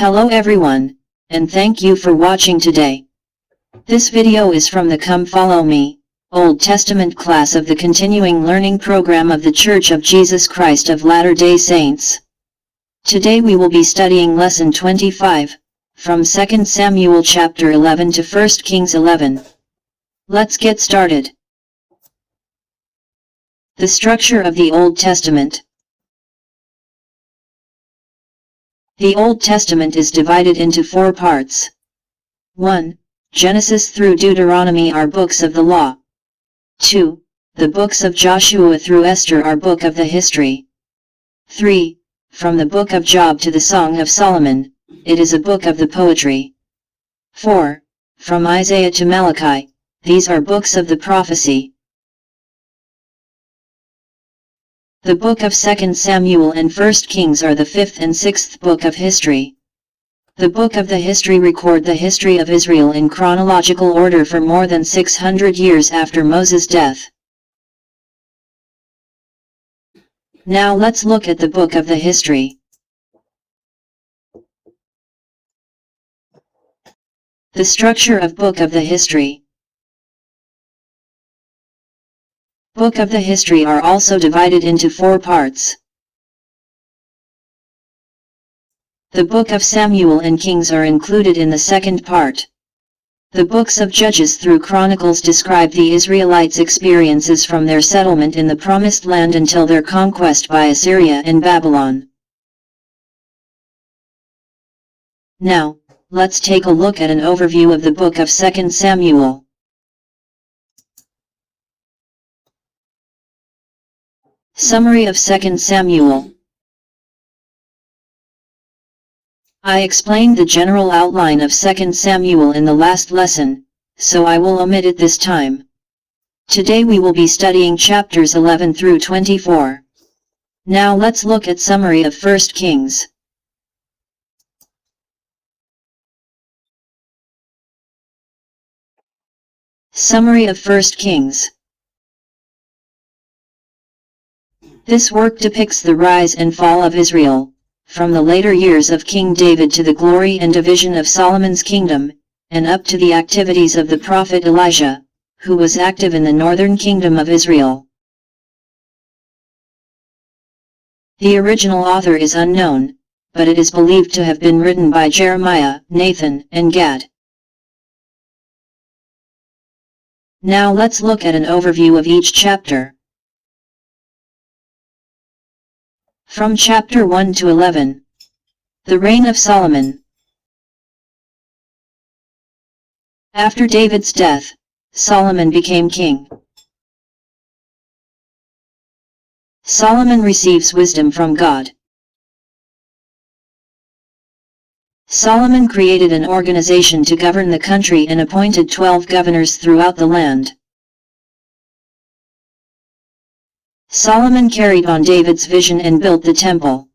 Hello everyone, and thank you for watching today. This video is from the Come Follow Me, Old Testament class of the Continuing Learning Program of the Church of Jesus Christ of Latter-day Saints. Today we will be studying Lesson 25, from 2 Samuel chapter 11 to 1 Kings 11. Let's get started. The structure of the Old Testament. The Old Testament is divided into 4 parts. 1. Genesis through Deuteronomy are books of the law. 2. The books of Joshua through Esther are book of the history. 3. From the book of Job to the Song of Solomon, it is a book of the poetry. 4. From Isaiah to Malachi, these are books of the prophecy. The book of 2 Samuel and 1 Kings are the 5th and 6th book of history. The book of the history record the history of Israel in chronological order for more than 600 years after Moses' death. Now let's look at the book of the history. The structure of book of the history. Book of the history are also divided into 4 parts. The book of Samuel and Kings are included in the 2nd part. The books of Judges through Chronicles describe the Israelites' experiences from their settlement in the Promised Land until their conquest by Assyria and Babylon. Now, let's take a look at an overview of the book of 2 Samuel. Summary of 2 Samuel. I explained the general outline of 2 Samuel in the last lesson, so I will omit it this time. Today we will be studying chapters 11 through 24. Now let's look at summary of 1 Kings. Summary of 1 Kings. This work depicts the rise and fall of Israel, from the later years of King David to the glory and division of Solomon's kingdom, and up to the activities of the prophet Elijah, who was active in the northern kingdom of Israel. The original author is unknown, but it is believed to have been written by Jeremiah, Nathan, and Gad. Now let's look at an overview of each chapter. From chapter 1 to 11. The reign of Solomon. After David's death, Solomon became king. Solomon receives wisdom from God. Solomon created an organization to govern the country and appointed 12 governors throughout the land. Solomon carried on David's vision and built the temple.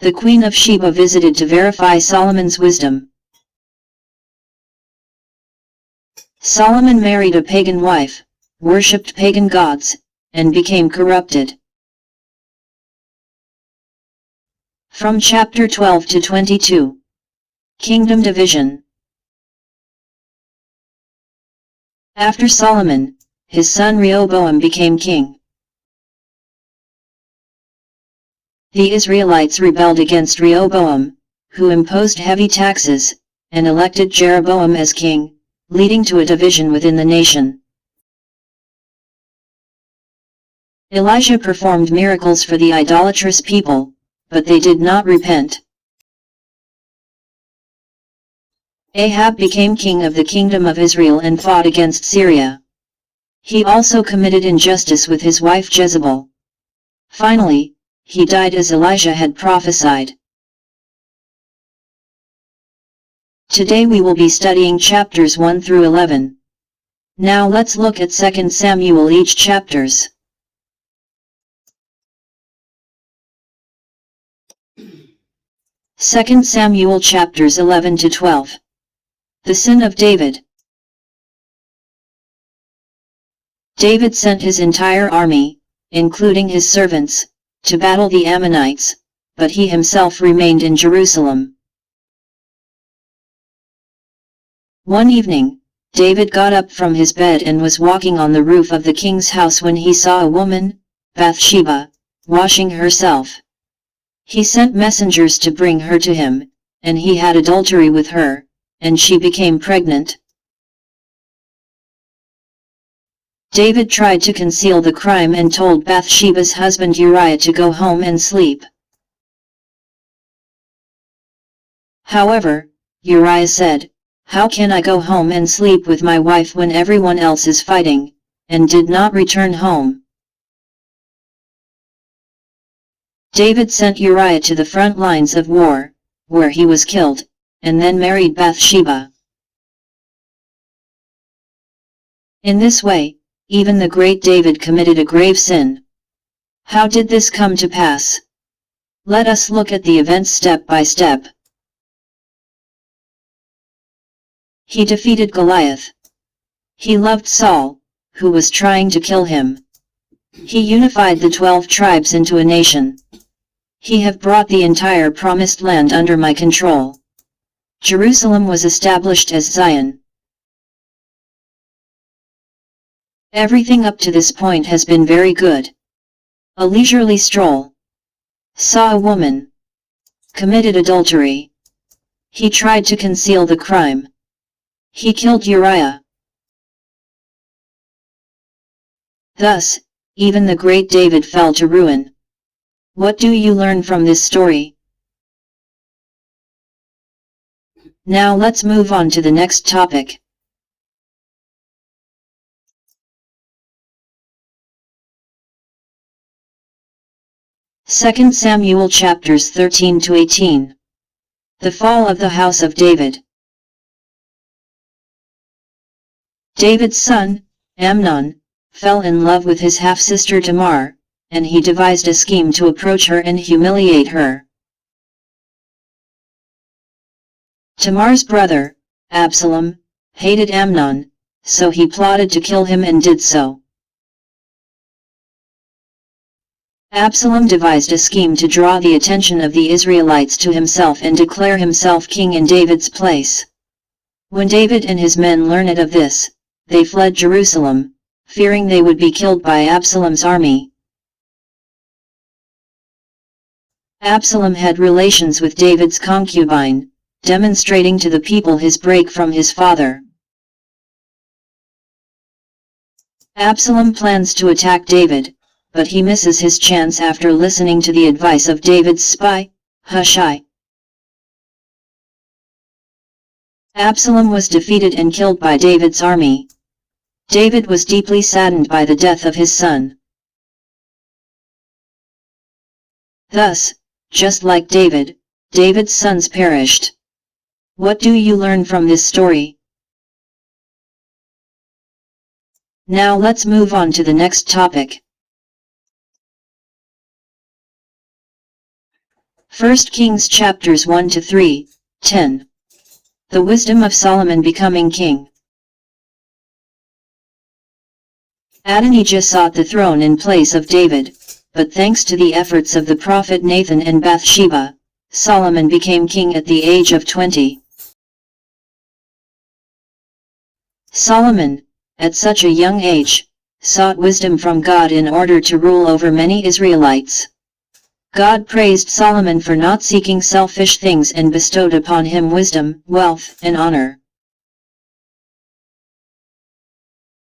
The Queen of Sheba visited to verify Solomon's wisdom. Solomon married a pagan wife, worshipped pagan gods, and became corrupted. From chapter 12 to 22. Kingdom division. After Solomon, his son Rehoboam became king. The Israelites rebelled against Rehoboam, who imposed heavy taxes, and elected Jeroboam as king, leading to a division within the nation. Elijah performed miracles for the idolatrous people, but they did not repent. Ahab became king of the kingdom of Israel and fought against Syria. He also committed injustice with his wife Jezebel. Finally, he died as Elijah had prophesied. Today we will be studying chapters 1 through 11. Now let's look at 2 Samuel each chapters. Second Samuel chapters 11 to 12. The sin of David. David sent his entire army, including his servants, to battle the Ammonites, but he himself remained in Jerusalem. One evening, David got up from his bed and was walking on the roof of the king's house when he saw a woman, Bathsheba, washing herself. He sent messengers to bring her to him, and he had adultery with her, and she became pregnant. David tried to conceal the crime and told Bathsheba's husband Uriah to go home and sleep. However, Uriah said, "How can I go home and sleep with my wife when everyone else is fighting?" and did not return home. David sent Uriah to the front lines of war, where he was killed, and then married Bathsheba. In this way, even the great David committed a grave sin. How did this come to pass? Let us look at the events step by step. He defeated Goliath. He loved Saul, who was trying to kill him. He unified the 12 tribes into a nation. He have brought the entire promised land under my control. Jerusalem was established as Zion. Everything up to this point has been very good. A leisurely stroll. Saw a woman. Committed adultery. He tried to conceal the crime. He killed Uriah. Thus, even the great David fell to ruin. What do you learn from this story? Now let's move on to the next topic. Second Samuel chapters 13 to 18. The fall of the house of David. David's son, Amnon, fell in love with his half-sister Tamar, and he devised a scheme to approach her and humiliate her. Tamar's brother, Absalom, hated Amnon, so he plotted to kill him and did so. Absalom devised a scheme to draw the attention of the Israelites to himself and declare himself king in David's place. When David and his men learned of this, they fled Jerusalem, fearing they would be killed by Absalom's army. Absalom had relations with David's concubine, demonstrating to the people his break from his father. Absalom plans to attack David, but he misses his chance after listening to the advice of David's spy, Hushai. Absalom was defeated and killed by David's army. David was deeply saddened by the death of his son. Thus, just like David, David's sons perished. What do you learn from this story? Now let's move on to the next topic. 1 Kings chapters 1 to 3, 10. The wisdom of Solomon becoming king. Adonijah sought the throne in place of David, but thanks to the efforts of the prophet Nathan and Bathsheba, Solomon became king at the age of 20. Solomon, at such a young age, sought wisdom from God in order to rule over many Israelites. God praised Solomon for not seeking selfish things and bestowed upon him wisdom, wealth, and honor.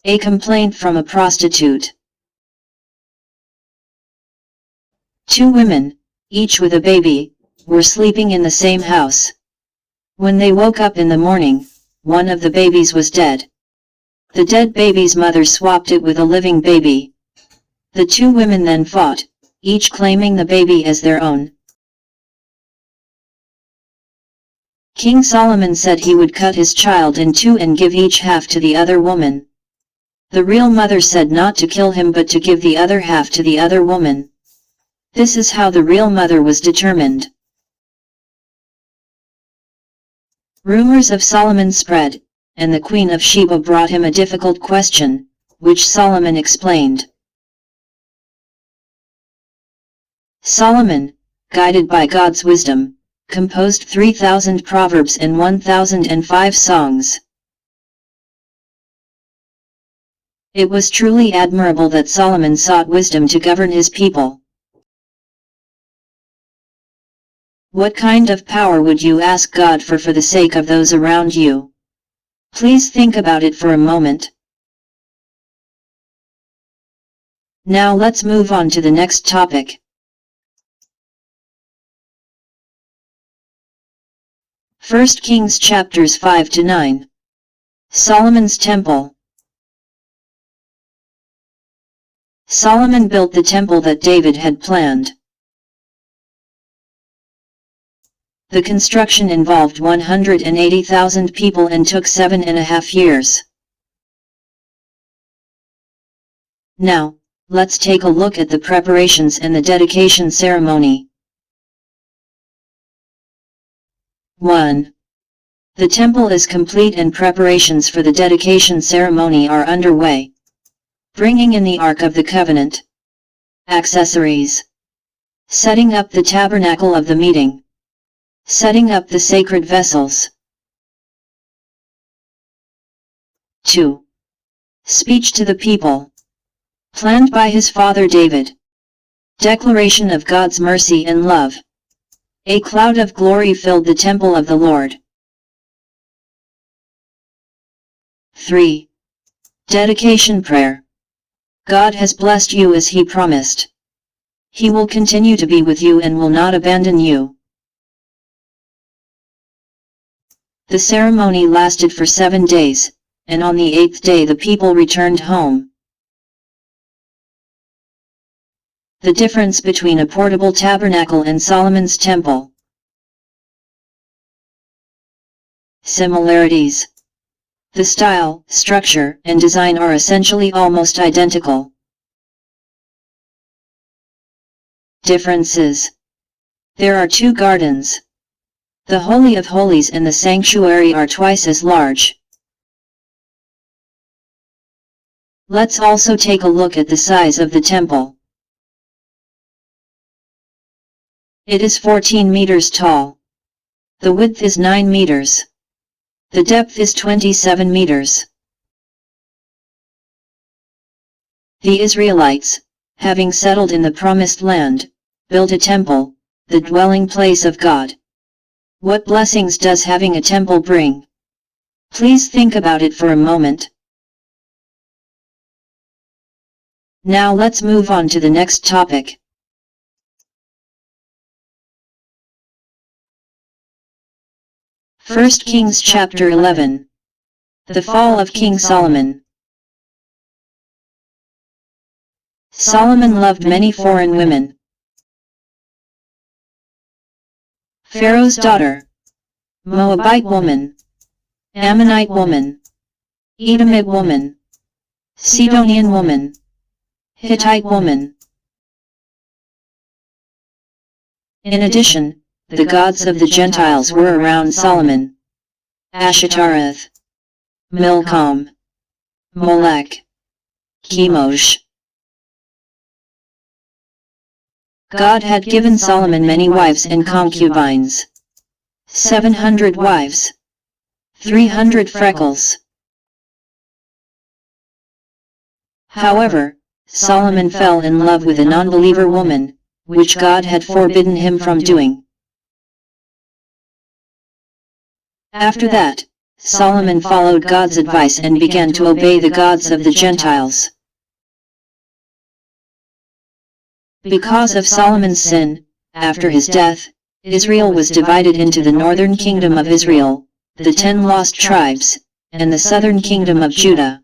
A complaint from a prostitute. 2 women, each with a baby, were sleeping in the same house. When they woke up in the morning, one of the babies was dead. The dead baby's mother swapped it with a living baby. The 2 women then fought, each claiming the baby as their own. King Solomon said he would cut his child in 2 and give each half to the other woman. The real mother said not to kill him but to give the other half to the other woman. This is how the real mother was determined. Rumors of Solomon spread, and the Queen of Sheba brought him a difficult question, which Solomon explained. Solomon, guided by God's wisdom, composed 3,000 proverbs and 1,005 songs. It was truly admirable that Solomon sought wisdom to govern his people. What kind of power would you ask God for the sake of those around you? Please think about it for a moment. Now let's move on to the next topic. 1 Kings chapters 5 to 9. Solomon's Temple. Solomon built the temple that David had planned. The construction involved 180,000 people and took 7.5 years. Now, let's take a look at the preparations and the dedication ceremony. 1. The temple is complete and preparations for the dedication ceremony are underway. Bringing in the Ark of the Covenant. Accessories. Setting up the tabernacle of the meeting. Setting up the sacred vessels. 2. Speech to the people. Planned by his father David. Declaration of God's mercy and love. A cloud of glory filled the temple of the Lord. 3. Dedication prayer. God has blessed you as He promised. He will continue to be with you and will not abandon you. The ceremony lasted for 7 days, and on the 8th day the people returned home. The difference between a portable tabernacle and Solomon's temple. Similarities. The style, structure, and design are essentially almost identical. Differences. There are 2 gardens. The Holy of Holies and the sanctuary are twice as large. Let's also take a look at the size of the temple. It is 14 meters tall. The width is 9 meters. The depth is 27 meters. The Israelites, having settled in the Promised Land, built a temple, the dwelling place of God. What blessings does having a temple bring? Please think about it for a moment. Now let's move on to the next topic. 1 Kings chapter 11. The fall of King Solomon. Solomon loved many foreign women. Pharaoh's daughter, Moabite woman, Ammonite woman, Edomite woman, Sidonian woman, Hittite woman. In addition, the gods of the Gentiles were around Solomon. Ashtaroth, Milcom, Molech, Chemosh. God had given Solomon many wives and concubines. 700 wives. 300 freckles. However, Solomon fell in love with a non-believer woman, which God had forbidden him from doing. After that, Solomon followed God's advice and began to obey the gods of the Gentiles. Because of Solomon's sin, after his death, Israel was divided into the northern kingdom of Israel, the 10 lost tribes, and the southern kingdom of Judah.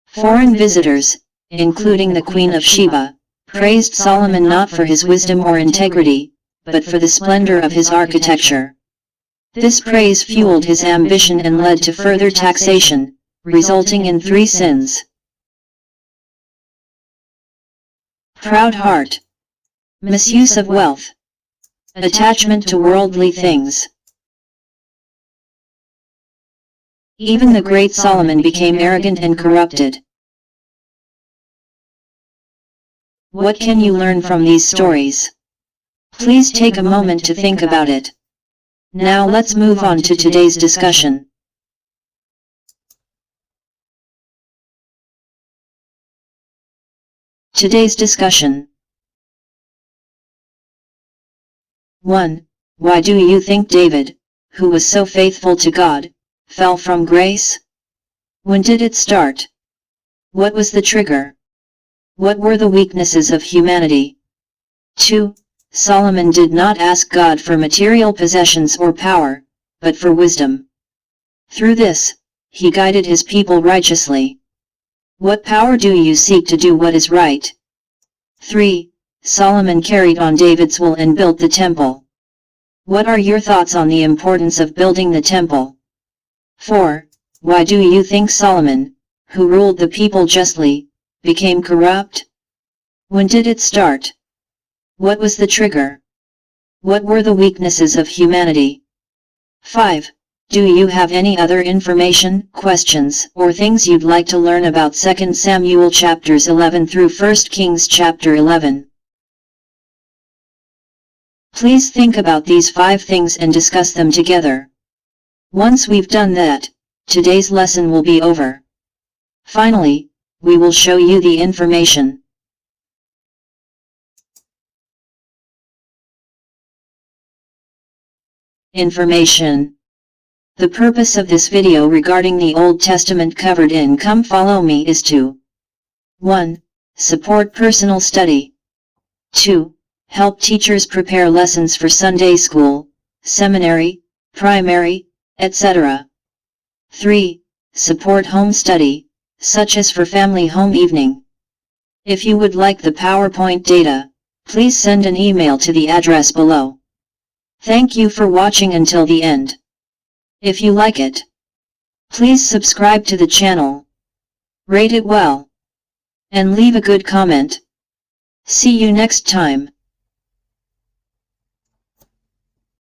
Foreign visitors, including the Queen of Sheba, praised Solomon not for his wisdom or integrity, but for the splendor of his architecture. This praise fueled his ambition and led to further taxation, resulting in 3 sins. Proud heart. Misuse of wealth. Attachment to worldly things. Even the great Solomon became arrogant and corrupted. What can you learn from these stories? Please take a moment to think about it. Now let's move on to today's discussion. Today's discussion. 1. Why do you think David, who was so faithful to God, fell from grace? When did it start? What was the trigger? What were the weaknesses of humanity? 2. Solomon did not ask God for material possessions or power, but for wisdom. Through this, he guided his people righteously. What power do you seek to do what is right? 3. Solomon carried on David's will and built the temple. What are your thoughts on the importance of building the temple? 4. Why do you think Solomon, who ruled the people justly, became corrupt? When did it start? What was the trigger? What were the weaknesses of humanity? 5. Do you have any other information, questions, or things you'd like to learn about 2 Samuel chapters 11 through 1 Kings chapter 11? Please think about these 5 things and discuss them together. Once we've done that, today's lesson will be over. Finally, we will show you the information. Information. The purpose of this video regarding the Old Testament covered in Come Follow Me is to 1. Support personal study. 2. Help teachers prepare lessons for Sunday school, seminary, primary, etc. 3. Support home study, such as for family home evening. If you would like the PowerPoint data, please send an email to the address below. Thank you for watching until the end. If you like it, please subscribe to the channel, rate it well, and leave a good comment. See you next time.